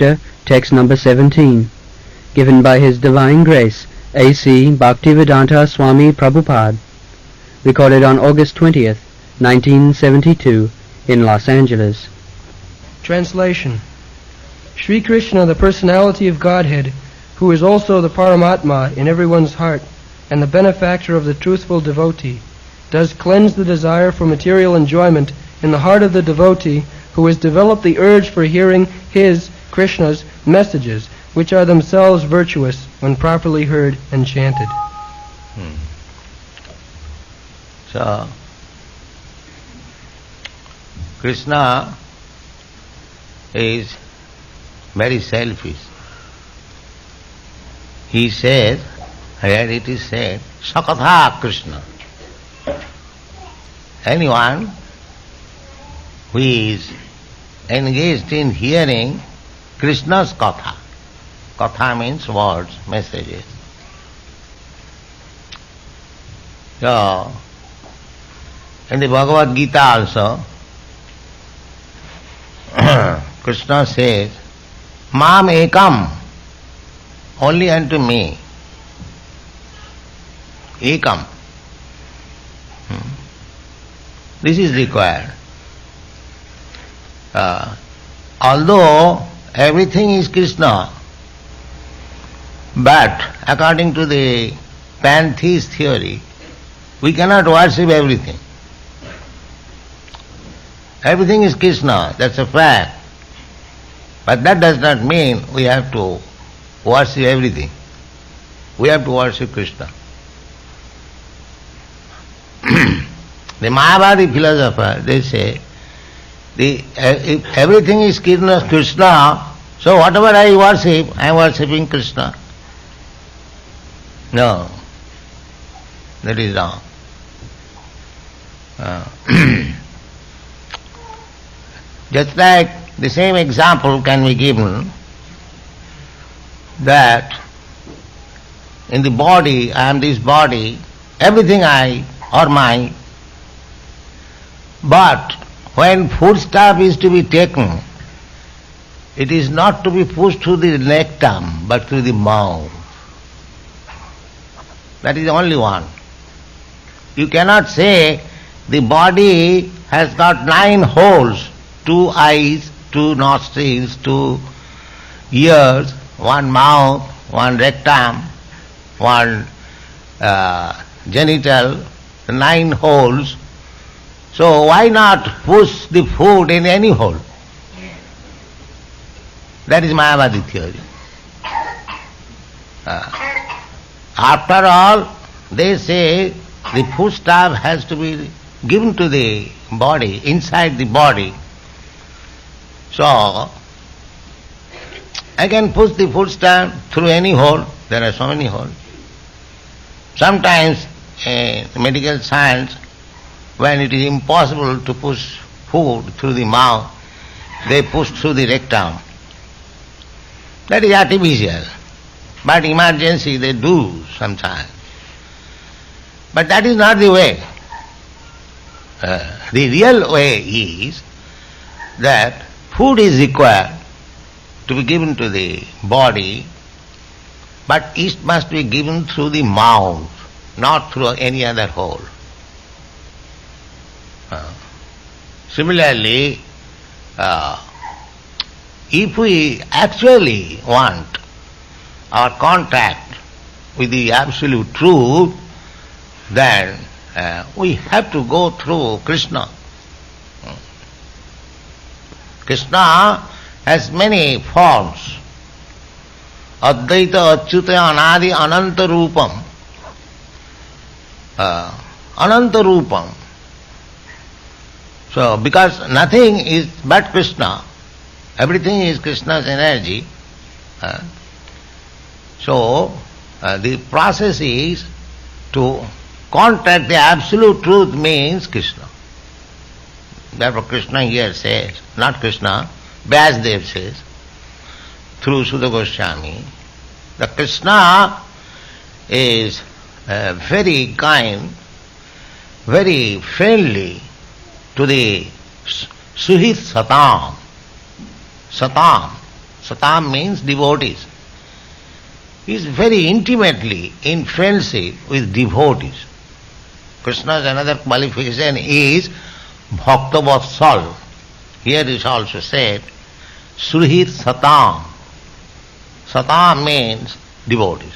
Chapter, Text number 17, given by His Divine Grace, A.C. Bhaktivedanta Swami Prabhupada, recorded on August 20th, 1972, in Los Angeles. Translation. Sri Krishna, the personality of Godhead, who is also the Paramatma in everyone's heart, and the benefactor of the truthful devotee, does cleanse the desire for material enjoyment in the heart of the devotee who has developed the urge for hearing his, Krishna's, messages, which are themselves virtuous when properly heard and chanted. So, Krishna is very selfish. He says, here it is said, Sakatha Krishna. Anyone who is engaged in hearing Krishna's katha. Katha means words, messages. So, in the Bhagavad Gita also, Krishna says, Mam ekam, only unto me. Ekam. This is required. Although everything is Krishna, but according to the pantheist theory, we cannot worship everything. Everything is Krishna, that's a fact. But that does not mean we have to worship everything. We have to worship Krishna. The Mayavadi philosopher, they say, if everything is Krishna, so whatever I worship, I am worshipping Krishna. No, that is wrong. Just like the same example can be given that in the body, I am this body, everything I or mine, but when foodstuff is to be taken, it is not to be pushed through the rectum, but through the mouth. That is the only one. You cannot say the body has got 9 holes, 2 eyes, 2 nostrils, 2 ears, 1 mouth, 1 rectum, 1 genital, 9 holes. So why not push the food in any hole? That is Mayavadi theory. After all, they say the foodstuff has to be given to the body, inside the body. So, I can push the foodstuff through any hole. There are so many holes. Sometimes medical science, when it is impossible to push food through the mouth, they push through the rectum. That is artificial. But emergency they do sometimes. But that is not the way. The real way is that food is required to be given to the body, but it must be given through the mouth, not through any other hole. Similarly, if we actually want our contact with the absolute truth, then we have to go through Krishna. Krishna has many forms. Advaita, Achyuta, Anadi, Ananta Rupam. Ananta Rupam. So, because nothing is but Krishna, everything is Krishna's energy, so the process is to contact the absolute truth means Krishna. Therefore Krishna here says, not Krishna, Vyasdev says, through Sudha Goswami, that Krishna is very kind, very friendly to the Suhit Satam. Satam, Satam means devotees. He is very intimately in friendship with devotees. Krishna's another qualification is Bhakta Vatsal. Here is also said, Suhit Satam. Satam means devotees.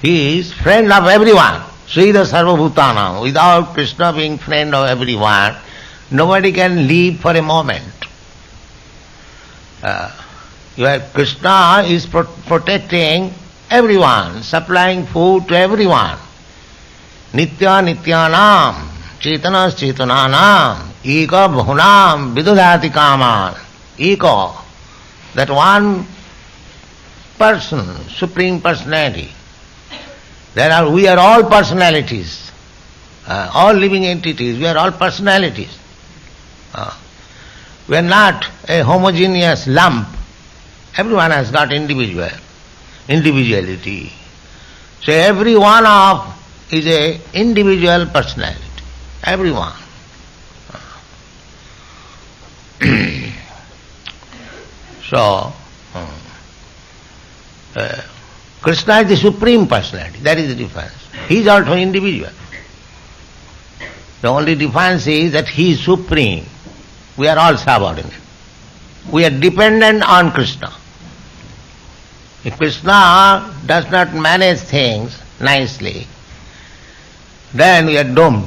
He is friend of everyone. Srila Sarvabhutanam. Without Krishna being friend of everyone, nobody can live for a moment. Krishna is protecting everyone, supplying food to everyone. Nitya Nityanam, Chetanas Chetananam, Eka Bhunam, Vidudhati Kaman. Eka, that one person, Supreme Personality. We are all personalities, all living entities, we are all personalities. We are not a homogeneous lump. Everyone has got individuality. So every one of is a individual personality. Everyone. So, Krishna is the Supreme Personality. That is the difference. He is also individual. The only difference is that He is Supreme. We are all subordinate. We are dependent on Krishna. If Krishna does not manage things nicely, then we are doomed.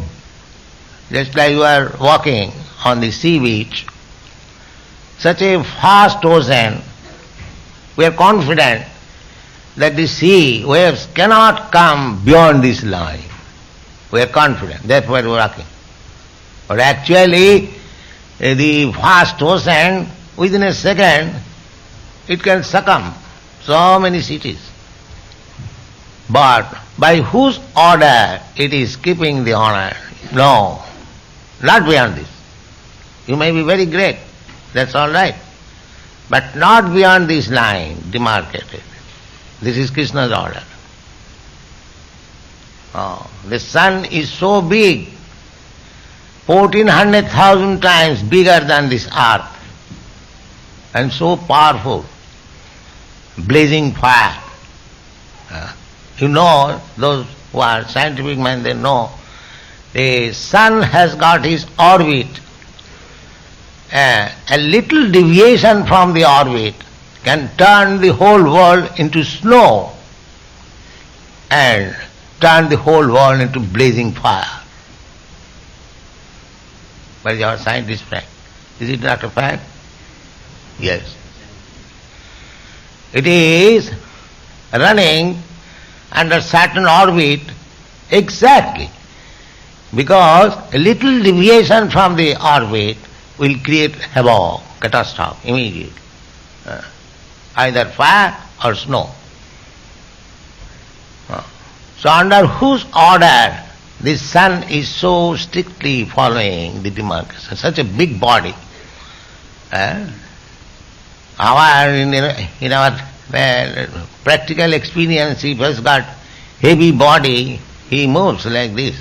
Just like you are walking on the sea beach, such a vast ocean, we are confident that the sea waves cannot come beyond this line. We are confident, that's why we are walking. But actually, the vast ocean, within a second, it can succumb so many cities. But by whose order it is keeping the honor? No, not beyond this. You may be very great, that's all right, but not beyond this line demarcated. This is Krishna's order. The sun is so big, 1,400,000 times bigger than this earth, and so powerful, blazing fire. You know, those who are scientific men, they know, the sun has got his orbit. A little deviation from the orbit can turn the whole world into snow and turn the whole world into blazing fire. But your scientist friend, is it not a fact? Yes. It is running under certain orbit exactly because a little deviation from the orbit will create havoc, catastrophe immediately. Either fire or snow. So under whose order the sun is so strictly following the demarcation, such a big body. In our practical experience, if he has got heavy body, he moves like this.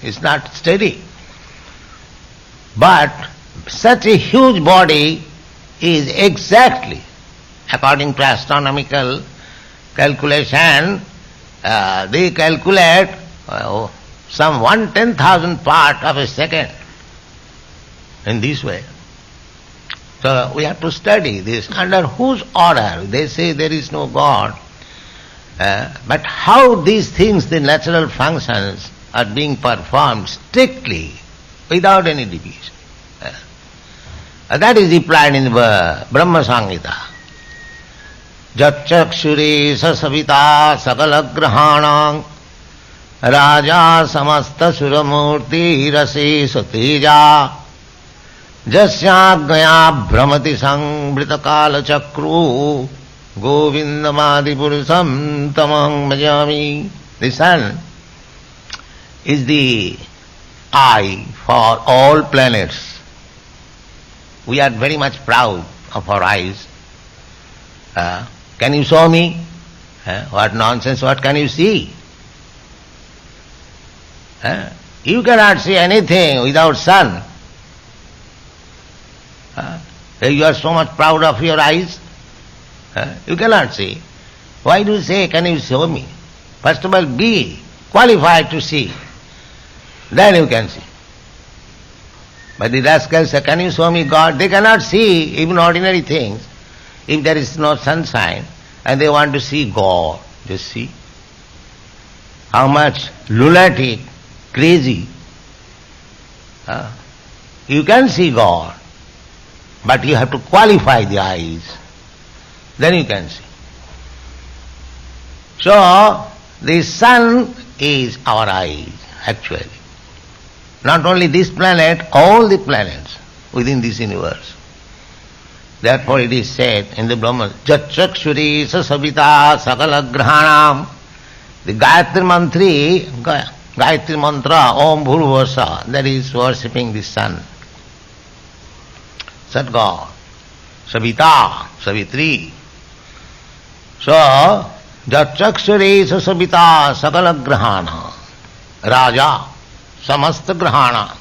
It's not steady. But such a huge body is exactly, according to astronomical calculation, they calculate some 1/10,000th part of a second in this way. So we have to study this. Under whose order? They say there is no God. But how these things, the natural functions, are being performed strictly, without any deviation. That is implied in the Brahma Samhita. Jatchakshuri sasavita sakalagrahanam raja samasta suramurti rasi sateja jasyagaya brahmati sambrita kala chakru govindamadi purusam tamang bhajami. The sun is the eye for all planets. We are very much proud of our eyes. Can you show me? What nonsense, what can you see? You cannot see anything without sun. You are so much proud of your eyes. You cannot see. Why do you say, can you show me? First of all, be qualified to see. Then you can see. But the rascals say, can you show me God? They cannot see even ordinary things. If there is no sunshine and they want to see God, just see how much lunatic, crazy. You can see God, but you have to qualify the eyes. Then you can see. So, the sun is our eyes, actually. Not only this planet, all the planets within this universe. Therefore it is said in the Brahma, Jachakshuri sasavita sakala grahanam. The Gayatri mantra, Om Bhurvasa, that is worshipping the sun. Sat God, Savita, Savitri. So, Jachakshuri sasavita sakala grahana. Raja, samasta grahana.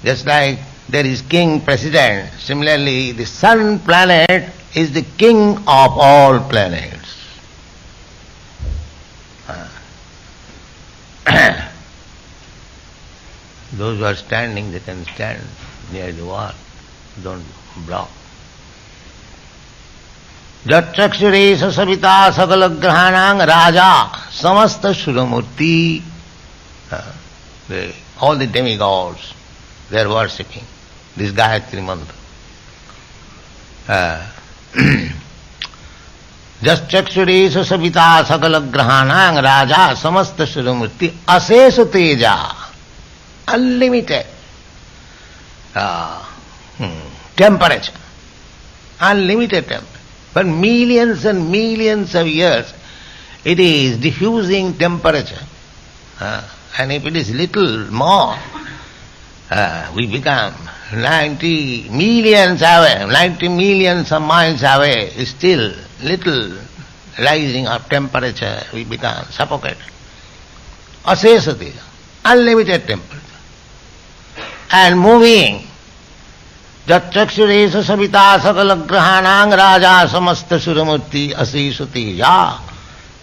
Just like there is king, president, similarly the sun planet is the king of all planets. Those who are standing, they can stand near the wall. Don't block. Jachakshuri sasavita sakalagrahanang raja samasta suramurti. All the demigods, they are worshipping this Gayatri mantra. Jachakshuri sasavita sakalagrahanang raja samasta suramurti asesa teja. Unlimited temperature. Unlimited temperature. For millions and millions of years, it is diffusing temperature. And if it is little more, we become 90 millions away, 90 millions of miles away, still little rising of temperature, we become suffocated. Asesati, unlimited temperature. And moving, Jachakshuresa savita sakalagrahanang raja samasta suramurti asesati ya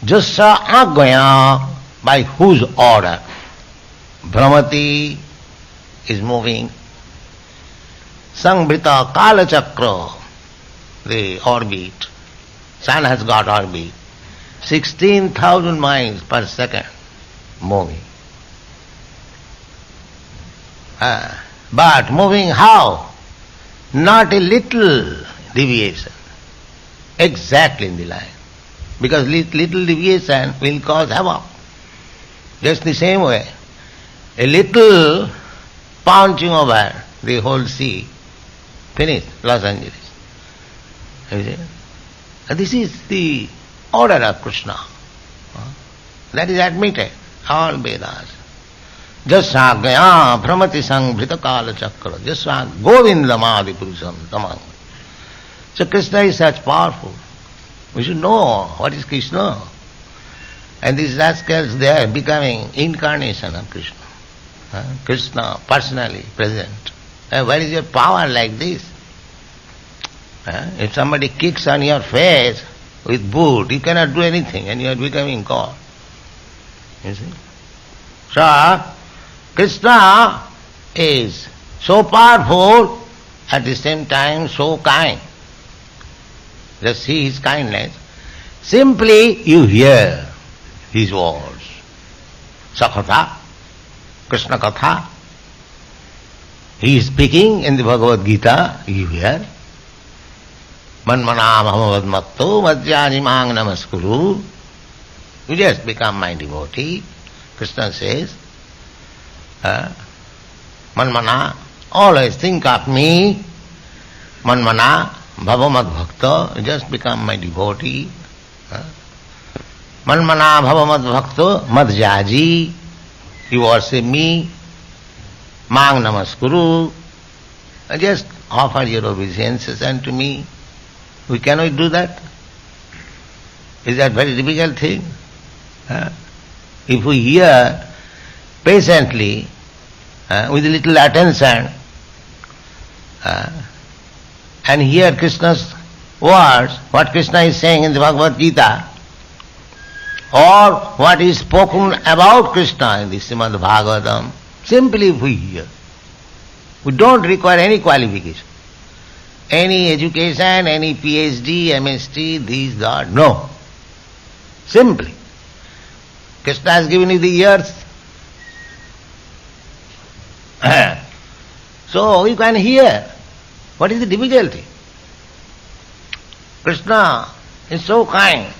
jassa agvaya, by whose order Brahmati is moving. Sangrita Kala Chakra, the orbit. Sun has got orbit. 16,000 miles per second moving. But moving how? Not a little deviation. Exactly in the line. Because little deviation will cause havoc. Just the same way, a little pouncing over the whole sea, finished, Los Angeles. You see? This is the order of Krishna. That is admitted, all Vedas. Jasagaya Brahmati Sangrita Kala Chakra, Jasag Govindamadi Purusham Tamang. So Krishna is such powerful. We should know what is Krishna. And these rascals, they are becoming incarnation of Krishna. Krishna personally present. Where is your power like this? If somebody kicks on your face with boot, you cannot do anything and you are becoming God. You see? So, Krishna is so powerful, at the same time so kind. Just see his kindness. Simply you hear his words. Sakatha, Krishna Katha. He is speaking in the Bhagavad Gita, you hear. Manmana Mahamavad Matto Madhyani Mang Namaskuru. You just become my devotee. Krishna says, Manmana, always think of me. Manmana, Bhavamad Bhakta, just become my devotee. Manmana Bhavamad Bhakta, Madhyaji, you worship me. Mang Namaskuru, just offer your obeisances unto me. We cannot do that. Is that very difficult thing? If we hear patiently, with a little attention, and hear Krishna's words, what Krishna is saying in the Bhagavad Gita, or what is spoken about Krishna in the Srimad Bhagavatam, simply if we hear. We don't require any qualification, any education, any PhD, MSc, these, that, no. Simply. Krishna has given you the ears. So you can hear. What is the difficulty? Krishna is so kind.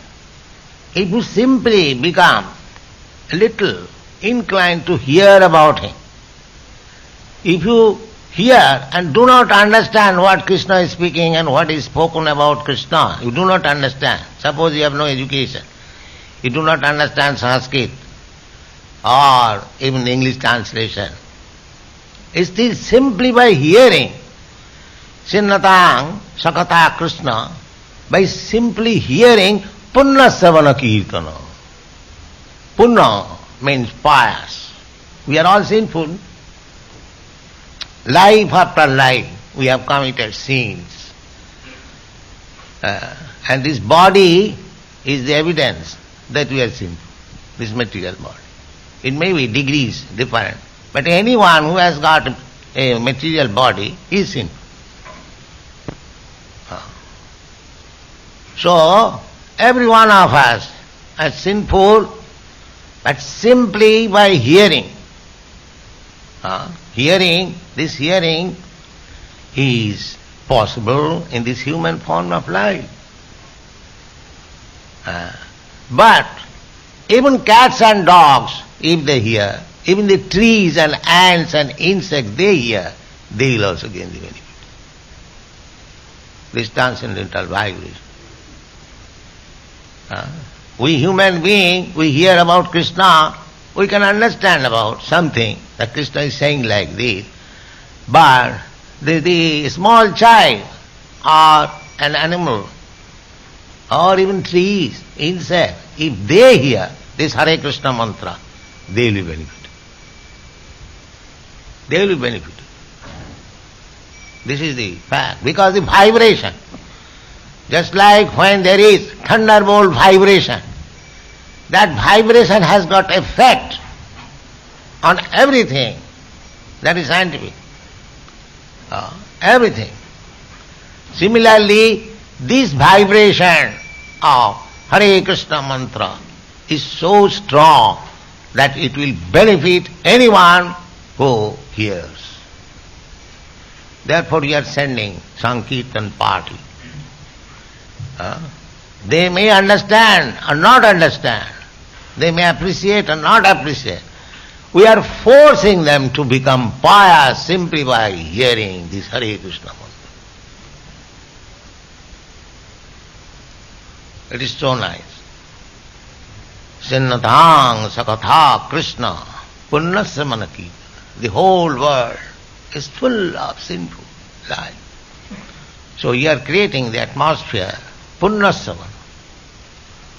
If you simply become a little inclined to hear about him, if you hear and do not understand what Krishna is speaking and what is spoken about Krishna, you do not understand. Suppose you have no education, you do not understand Sanskrit or even the English translation. It is simply by hearing Sinnatang Sakata Krishna, by simply hearing Punna Savana Kirtana. Punna means pious. We are all sinful. Life after life we have committed sins. And this body is the evidence that we are sinful, this material body. It may be degrees different, but anyone who has got a material body is sinful. So, every one of us is sinful, but simply by hearing. This hearing is possible in this human form of life. But even cats and dogs, if they hear, even the trees and ants and insects, they hear, they will also gain the benefit. This transcendental vibration. We human beings, we hear about Krishna, we can understand about something that Krishna is saying like this. But the small child or an animal or even trees, insects, if they hear this Hare Krishna mantra, they will benefit. They will benefit. This is the fact. Because the vibration, just like when there is thunderbolt vibration, that vibration has got effect on everything. That is scientific. Everything. Similarly, this vibration of Hare Krishna mantra is so strong that it will benefit anyone who hears. Therefore we are sending Sankirtan party. They may understand or not understand. They may appreciate or not appreciate. We are forcing them to become pious simply by hearing this Hare Krishna mantra. It is so nice. Sinnatang Sakatha Krishna Punnasya Manaki. The whole world is full of sinful life. So you are creating the atmosphere, Punnasya,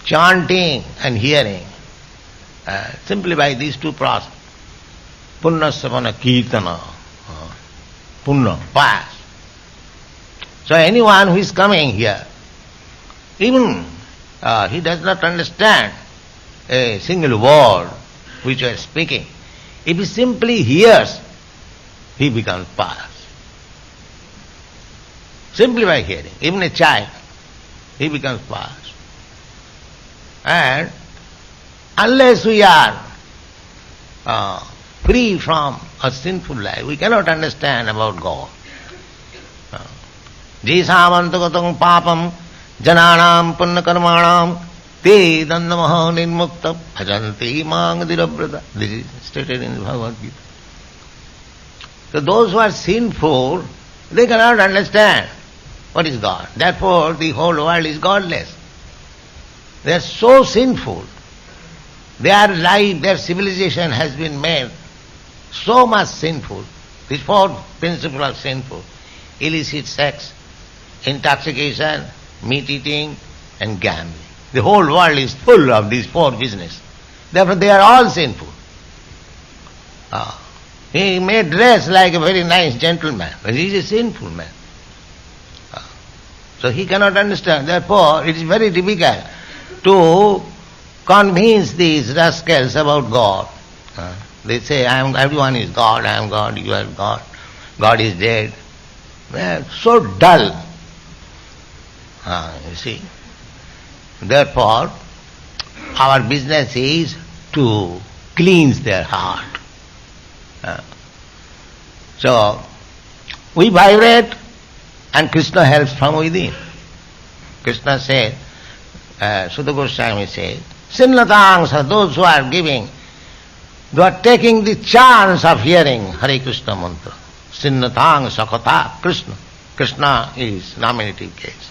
chanting and hearing, simply by these two processes. Punnasya Kirtana, Punna, pious. So anyone who is coming here, even he does not understand a single word which you are speaking, if he simply hears, he becomes pious. Simply by hearing, even a child, he becomes pious. And unless we are free from a sinful life, we cannot understand about God. Jisāvantagatam papam janānām punna karmānām te dandamaha nirmukta bhajanti māṅ. This is stated in the Bhagavad Gita. So those who are sinful, they cannot understand what is God. Therefore the whole world is godless. They are so sinful. Their life, their civilization has been made so much sinful. These four principles are sinful. Illicit sex, intoxication, meat eating and gambling. The whole world is full of these four business. Therefore they are all sinful. He may dress like a very nice gentleman, but he is a sinful man. So he cannot understand. Therefore, it is very difficult to convince these rascals about God. They say, everyone is God, I am God, you are God, God is dead. They are so dull. You see. Therefore, our business is to cleanse their heart. So, we vibrate and Krishna helps from within. Krishna said, Sutta Goswami said, Sinnatangsa, those who are giving, they are taking the chance of hearing Hare Krishna mantra. Sinnatangsa katha Krishna. Krishna is nominative case.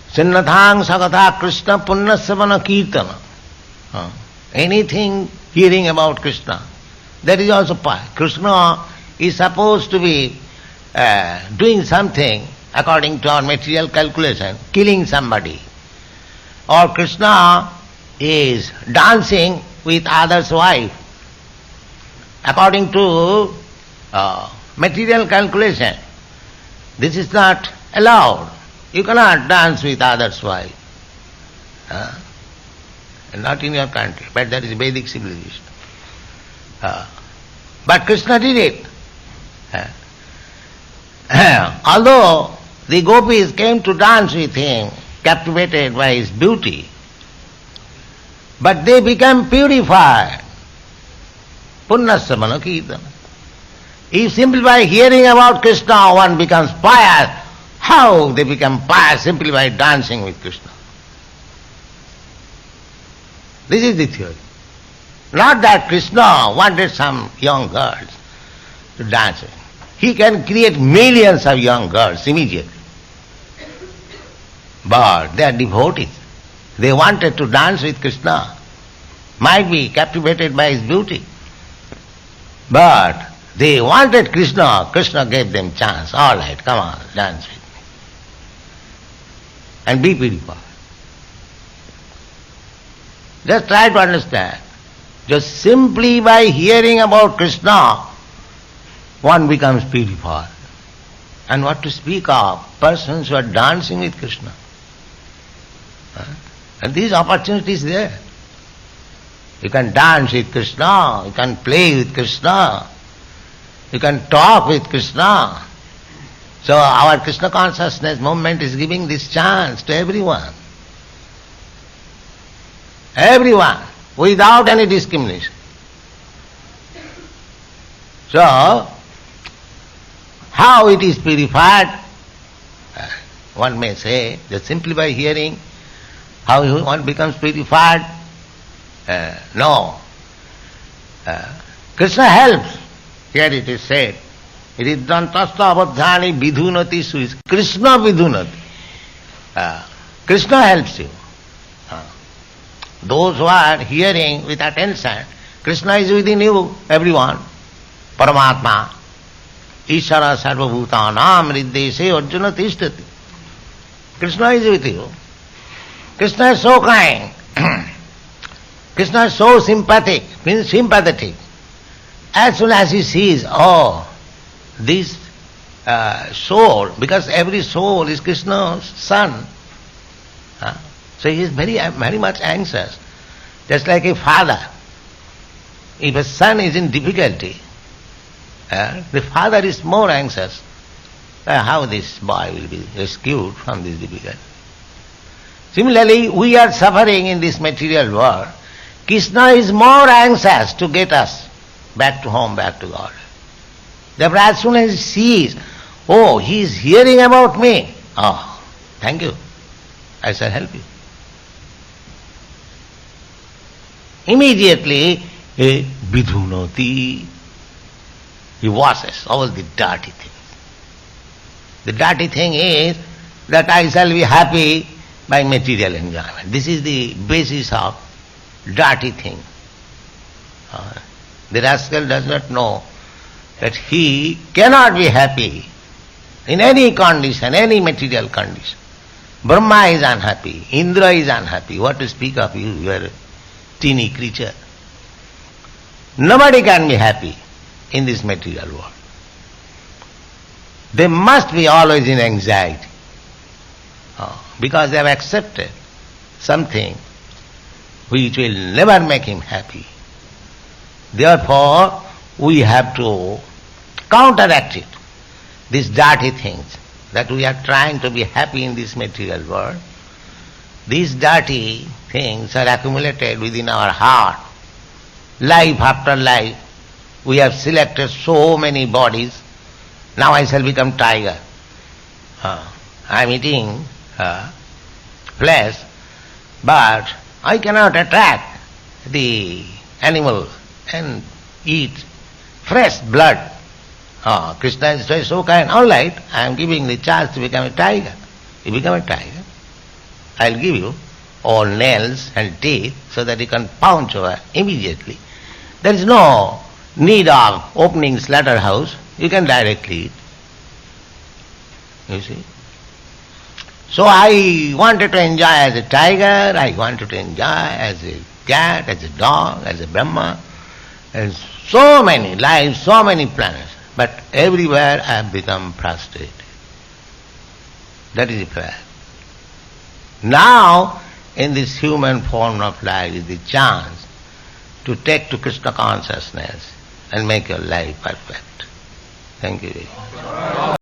Sinnatangsa katha Krishna punnasavana kirtana. Anything hearing about Krishna, that is also part. Krishna is supposed to be doing something according to our material calculation, killing somebody. Or Krishna is dancing with others' wife. According to material calculation, this is not allowed. You cannot dance with others' wife. Not in your country, but that is Vedic civilization. But Krishna did it. Although the gopis came to dance with him, captivated by his beauty, but they became purified. Punnassamana kirtana. If simply by hearing about Krishna one becomes pious, how they become pious simply by dancing with Krishna? This is the theory. Not that Krishna wanted some young girls to dance with. He can create millions of young girls immediately. But they are devotees. They wanted to dance with Krishna. Might be captivated by his beauty. But they wanted Krishna. Krishna gave them chance. All right, come on, dance with me. And be purified. Just try to understand. Just simply by hearing about Krishna, one becomes purified. And what to speak of persons who are dancing with Krishna. And these opportunities there. You can dance with Krishna, you can play with Krishna, you can talk with Krishna. So our Krishna consciousness movement is giving this chance to everyone. Everyone, without any discrimination. So, how it is purified? One may say that simply by hearing how one becomes purified. No. Krishna helps. Here it is said, it is dantasta abadhyani vidhunati suis. Krishna vidhunati. Krishna helps you. Those who are hearing with attention, Krishna is within you, everyone. Paramatma. Ishara sarvabhutanam riddese arjuna tishtati. Krishna is with you. Krishna is so kind. Krishna is so sympathetic, means sympathetic. As soon as he sees, this soul, because every soul is Krishna's son. So he is very, very much anxious. Just like a father. If a son is in difficulty, the father is more anxious how this boy will be rescued from this difficulty. Similarly, we are suffering in this material world. Krishna is more anxious to get us back to home, back to God. Therefore, as soon as he sees, he is hearing about me, thank you, I shall help you. Immediately, vidhunati, he washes all the dirty things. The dirty thing is that I shall be happy by material enjoyment. This is the basis of dirty thing. The rascal does not know that he cannot be happy in any condition, any material condition. Brahma is unhappy, Indra is unhappy. What to speak of you? You are a teeny creature. Nobody can be happy in this material world. they must be always in anxiety because they have accepted something which will never make him happy. Therefore, we have to counteract it, these dirty things, that we are trying to be happy in this material world. These dirty things are accumulated within our heart. Life after life, we have selected so many bodies. Now I shall become tiger. I am eating flesh, but I cannot attack the animal and eat fresh blood. Krishna is so kind. All right, I am giving the chance to become a tiger. You become a tiger. I will give you all nails and teeth so that you can pounce over immediately. There is no need of opening slaughterhouse. You can directly eat. You see? So I wanted to enjoy as a tiger, I wanted to enjoy as a cat, as a dog, as a Brahma, and so many lives, so many planets. But everywhere I have become prostrate. That is the fact. Now, in this human form of life is the chance to take to Krishna consciousness and make your life perfect. Thank you.